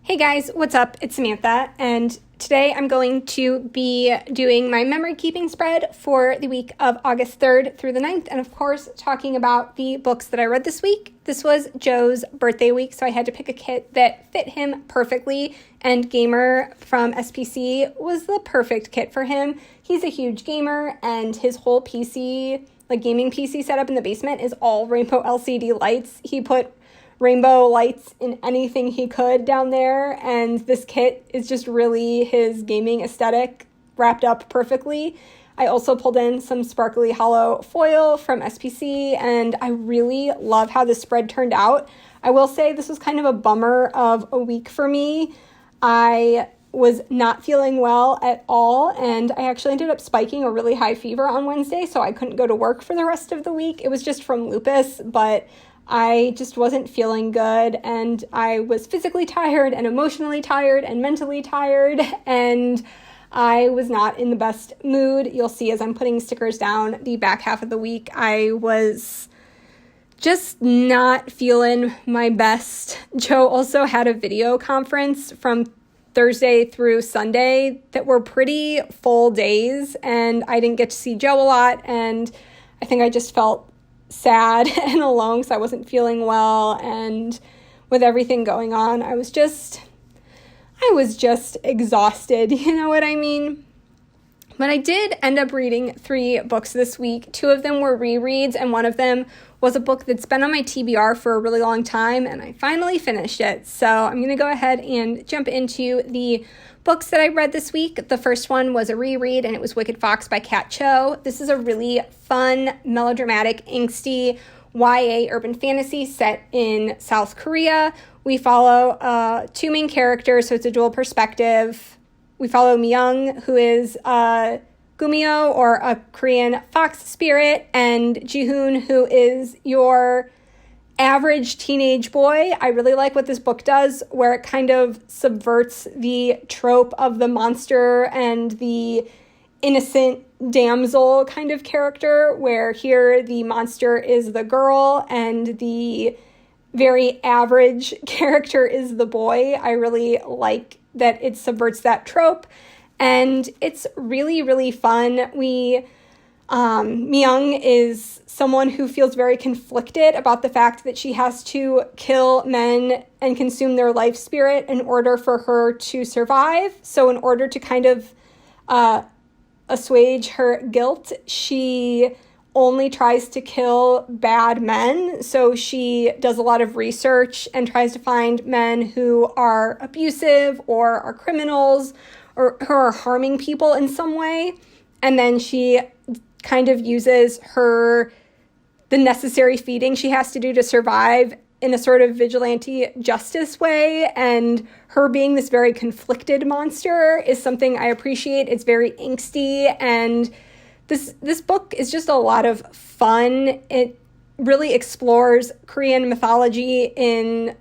Hey guys, what's up? It's Samantha, and today I'm going to be doing my memory keeping spread for the week of August 3rd through the 9th, and of course, talking about the books that I read this week. This was Joe's birthday week, so I had to pick a kit that fit him perfectly, and Gamer from SPC was the perfect kit for him. He's a huge gamer, and his whole PC, gaming PC setup in the basement is all rainbow LCD lights. He put rainbow lights in anything he could down there, and this kit is just really his gaming aesthetic wrapped up perfectly. I also pulled in some sparkly hollow foil from SPC, and I really love how this spread turned out. I will say this was kind of a bummer of a week for me. I was not feeling well at all, and I actually ended up spiking a really high fever on Wednesday, so I couldn't go to work for the rest of the week. It was just from lupus, but I just wasn't feeling good, and I was physically tired and emotionally tired and mentally tired, and I was not in the best mood. You'll see as I'm putting stickers down the back half of the week, I was just not feeling my best. Joe also had a video conference from Thursday through Sunday that were pretty full days, and I didn't get to see Joe a lot, and I think I just felt sad and alone because I wasn't feeling well, and with everything going on, I was just exhausted, you know what I mean? But I did end up reading 3 books this week. 2 of them were rereads, and one of them was a book that's been on my TBR for a really long time, and I finally finished it. So I'm going to go ahead and jump into the books that I read this week. The first one was a reread, and it was Wicked Fox by Kat Cho. This is a really fun, melodramatic, angsty YA urban fantasy set in South Korea. We follow 2 main characters, so it's a dual perspective. We follow Myung, who is Gumeo, or a Korean fox spirit, and Jihoon, who is your average teenage boy. I really like what this book does, where it kind of subverts the trope of the monster and the innocent damsel kind of character, where here the monster is the girl and the very average character is the boy. I really like that it subverts that trope, and it's really, really fun. Myung is someone who feels very conflicted about the fact that she has to kill men and consume their life spirit in order for her to survive. So in order to kind of assuage her guilt, she only tries to kill bad men. So she does a lot of research and tries to find men who are abusive or are criminals or who are harming people in some way. And then she kind of uses the necessary feeding she has to do to survive in a sort of vigilante justice way. And her being this very conflicted monster is something I appreciate. It's very angsty, and this book is just a lot of fun. It really explores Korean mythology in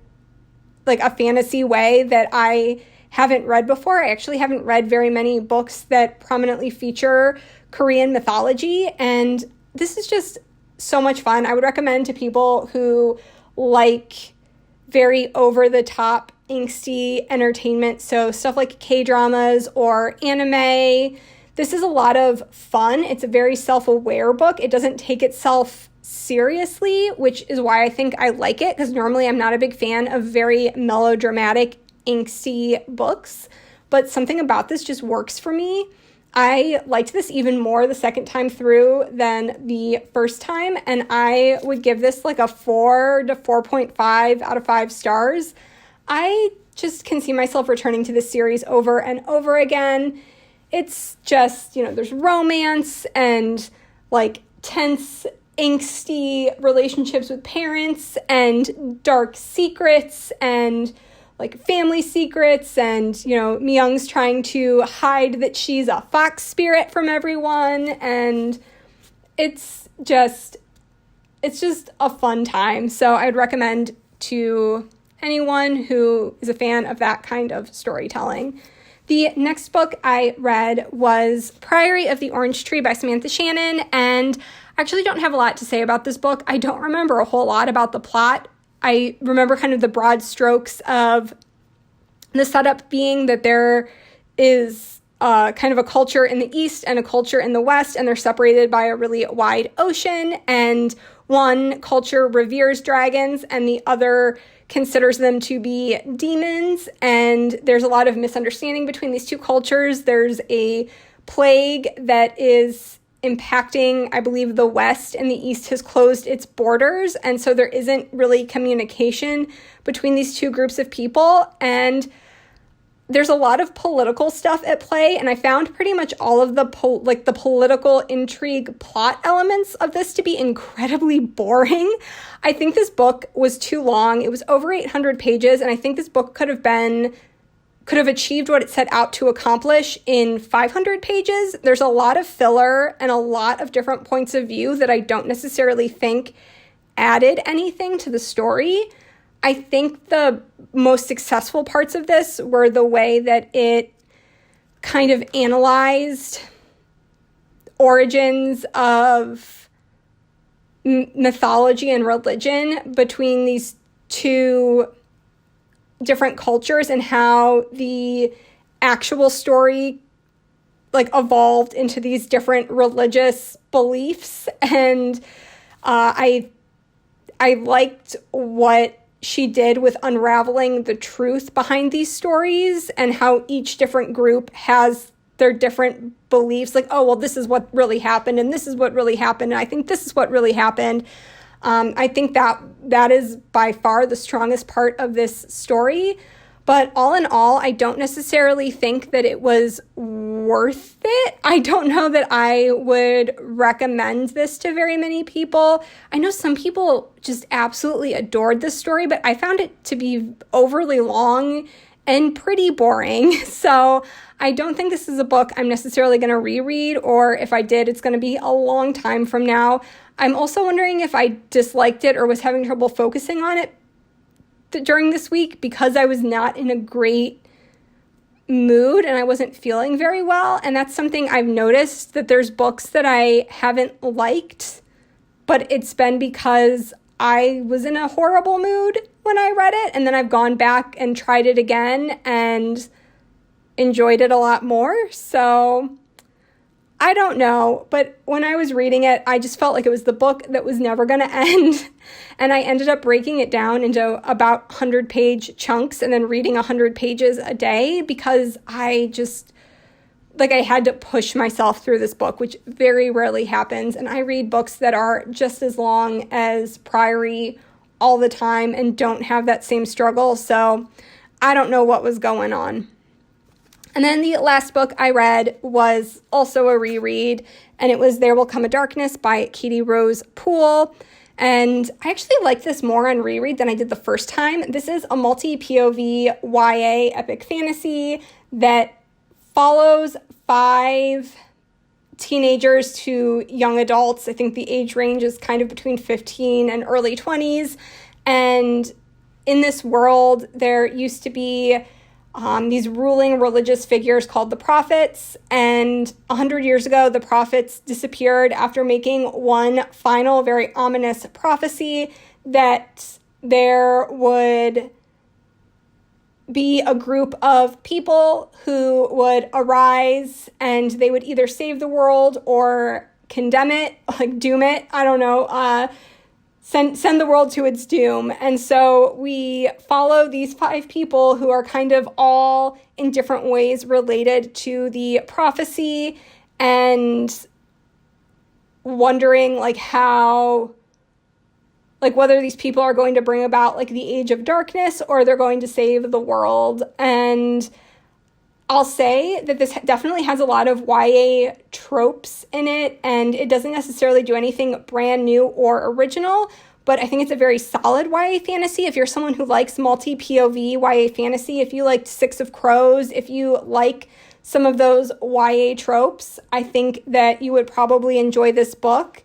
a fantasy way that I haven't read before. I actually haven't read very many books that prominently feature Korean mythology, and this is just so much fun. I would recommend to people who like very over-the-top angsty entertainment, so stuff like K-dramas or anime. This is a lot of fun. It's a very self-aware book. It doesn't take itself seriously, which is why I think I like it, because normally I'm not a big fan of very melodramatic, angsty books, but something about this just works for me. I liked this even more the second time through than the first time, and I would give this a 4 to 4.5 out of 5 stars. I just can see myself returning to this series over and over again. It's just, there's romance and tense, angsty relationships with parents and dark secrets and family secrets, and Myung's trying to hide that she's a fox spirit from everyone, and it's just a fun time. So I'd recommend to anyone who is a fan of that kind of storytelling. The next book I read was Priory of the Orange Tree by Samantha Shannon, and I actually don't have a lot to say about this book. I don't remember a whole lot about the plot. I remember kind of the broad strokes of The setup being that there is kind of a culture in the East and a culture in the West, and they're separated by a really wide ocean, and one culture reveres dragons and the other considers them to be demons, and there's a lot of misunderstanding between these two cultures. There's a plague that is impacting, I believe, the West, and the East has closed its borders, and so there isn't really communication between these two groups of people, and there's a lot of political stuff at play, and I found pretty much all of the the political intrigue plot elements of this to be incredibly boring. I think this book was too long. It was over 800 pages, and I think this book could have achieved what it set out to accomplish in 500 pages. There's a lot of filler and a lot of different points of view that I don't necessarily think added anything to the story. I think the most successful parts of this were the way that it kind of analyzed origins of mythology and religion between these two different cultures and how the actual story evolved into these different religious beliefs. And I liked what she did with unraveling the truth behind these stories and how each different group has their different beliefs. This is what really happened, and this is what really happened, and I think this is what really happened. I think that is by far the strongest part of this story. But all in all, I don't necessarily think that it was worth it. I don't know that I would recommend this to very many people. I know some people just absolutely adored this story, but I found it to be overly long and pretty boring. So I don't think this is a book I'm necessarily going to reread, or if I did, it's going to be a long time from now. I'm also wondering if I disliked it or was having trouble focusing on it during this week because I was not in a great mood and I wasn't feeling very well. And that's something I've noticed, that there's books that I haven't liked, but it's been because I was in a horrible mood when I read it, and then I've gone back and tried it again and enjoyed it a lot more. So I don't know, but when I was reading it, I just felt like it was the book that was never going to end. And I ended up breaking it down into about 100-page chunks and then reading 100 pages a day because I just, I had to push myself through this book, which very rarely happens. And I read books that are just as long as Priory all the time and don't have that same struggle. So I don't know what was going on. And then the last book I read was also a reread, and it was There Will Come a Darkness by Katy Rose Poole. And I actually like this more on reread than I did the first time. This is a multi-POV YA epic fantasy that follows 5 teenagers to young adults. I think the age range is kind of between 15 and early 20s. And in this world, there used to be these ruling religious figures called the prophets, and 100 years ago, the prophets disappeared after making one final, very ominous prophecy that there would be a group of people who would arise and they would either save the world or condemn it, doom it, I don't know, send the world to its doom. And so we follow these 5 people who are kind of all in different ways related to the prophecy and wondering how, whether these people are going to bring about the age of darkness or they're going to save the world. And I'll say that this definitely has a lot of YA tropes in it, and it doesn't necessarily do anything brand new or original, but I think it's a very solid YA fantasy. If you're someone who likes multi-POV YA fantasy, if you liked Six of Crows, if you like some of those YA tropes, I think that you would probably enjoy this book.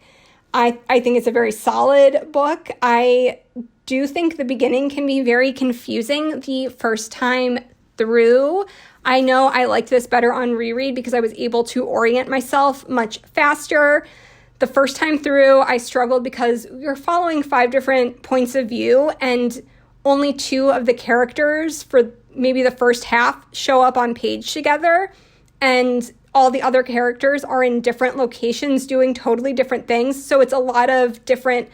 I think it's a very solid book. I do think the beginning can be very confusing the first time through. I know I liked this better on reread because I was able to orient myself much faster. The first time through, I struggled because you're following 5 different points of view, and only 2 of the characters for maybe the first half show up on page together, and all the other characters are in different locations doing totally different things. So it's a lot of different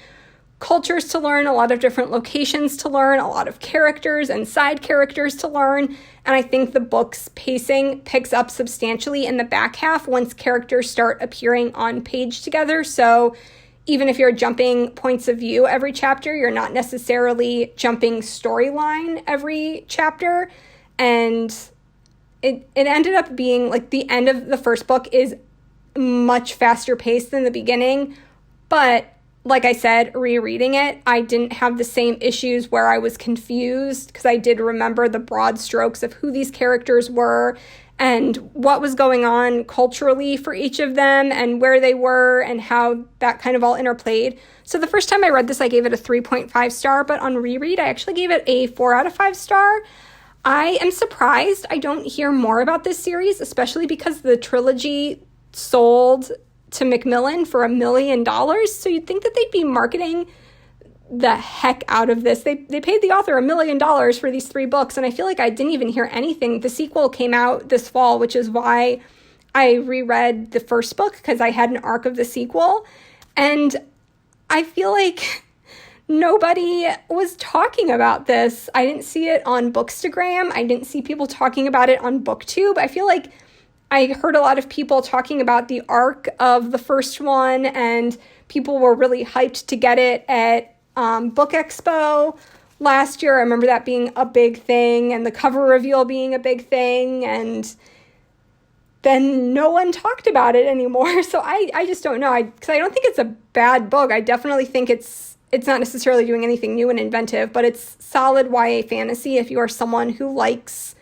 cultures to learn, a lot of different locations to learn, a lot of characters and side characters to learn. And I think the book's pacing picks up substantially in the back half once characters start appearing on page together. So even if you're jumping points of view every chapter, you're not necessarily jumping storyline every chapter. And it ended up being like the end of the first book is much faster paced than the beginning. But like I said, rereading it, I didn't have the same issues where I was confused because I did remember the broad strokes of who these characters were and what was going on culturally for each of them and where they were and how that kind of all interplayed. So the first time I read this, I gave it a 3.5 star, but on reread, I actually gave it a 4 out of 5 star. I am surprised I don't hear more about this series, especially because the trilogy sold to Macmillan for $1 million. So you'd think that they'd be marketing the heck out of this. They paid the author $1 million for these 3 books, and I feel like I didn't even hear anything. The sequel came out this fall, which is why I reread the first book, because I had an arc of the sequel, and I feel like nobody was talking about this. I didn't see it on Bookstagram. I didn't see people talking about it on BookTube. I feel like I heard a lot of people talking about the arc of the first one, and people were really hyped to get it at Book Expo last year. I remember that being a big thing, and the cover reveal being a big thing, and then no one talked about it anymore. So I just don't know. Because I don't think it's a bad book. I definitely think it's not necessarily doing anything new and inventive, but it's solid YA fantasy if you are someone who likes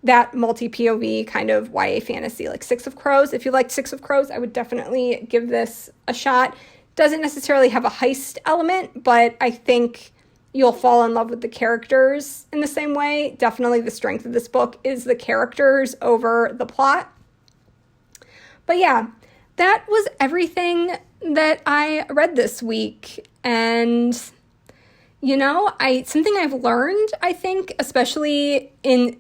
that multi-POV kind of YA fantasy, like Six of Crows. If you liked Six of Crows, I would definitely give this a shot. Doesn't necessarily have a heist element, but I think you'll fall in love with the characters in the same way. Definitely the strength of this book is the characters over the plot. But yeah, that was everything that I read this week. And something I've learned, I think, especially in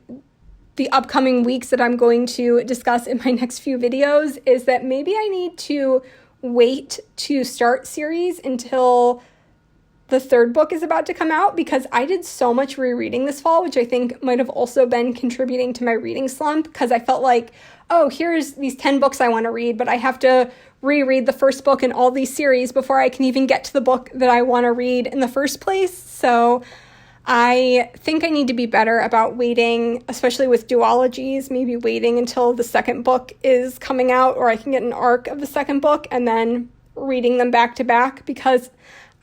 the upcoming weeks that I'm going to discuss in my next few videos, is that maybe I need to wait to start series until the 3rd book is about to come out, because I did so much rereading this fall, which I think might have also been contributing to my reading slump, because I felt like, oh, here's these 10 books I want to read, but I have to reread the first book in all these series before I can even get to the book that I want to read in the first place. So I think I need to be better about waiting, especially with duologies, maybe waiting until the 2nd book is coming out, or I can get an arc of the 2nd book and then reading them back to back, because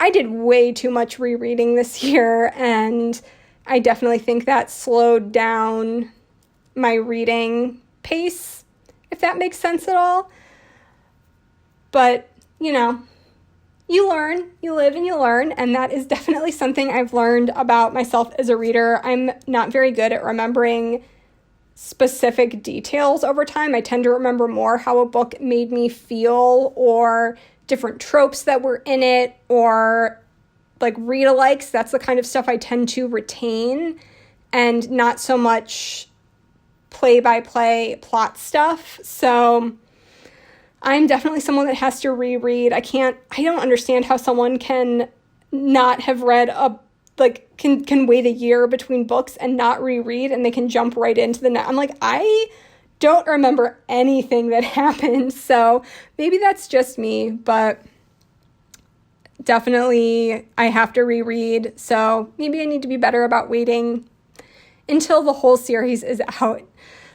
I did way too much rereading this year, and I definitely think that slowed down my reading pace, if that makes sense at all. But, you learn, you live and you learn, and that is definitely something I've learned about myself as a reader. I'm not very good at remembering specific details over time. I tend to remember more how a book made me feel, or different tropes that were in it, or like read-alikes. That's the kind of stuff I tend to retain, and not so much play-by-play plot stuff. So I'm definitely someone that has to reread. I don't understand how someone can not have read can wait a year between books and not reread, and they can jump right into the next. I'm like, I don't remember anything that happened. So maybe that's just me, but definitely I have to reread. So maybe I need to be better about waiting until the whole series is out.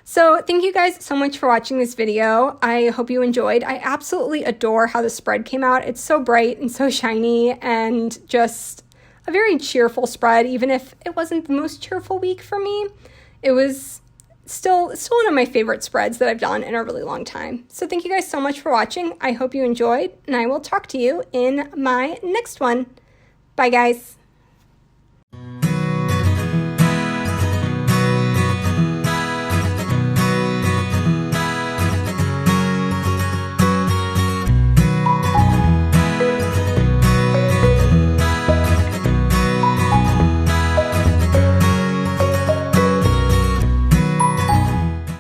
So thank you guys so much for watching this video. I hope you enjoyed. I absolutely adore how the spread came out. It's so bright and so shiny, and just a very cheerful spread. Even if it wasn't the most cheerful week for me, it was still one of my favorite spreads that I've done in a really long time. So thank you guys so much for watching. I hope you enjoyed, and I will talk to you in my next one. Bye, guys.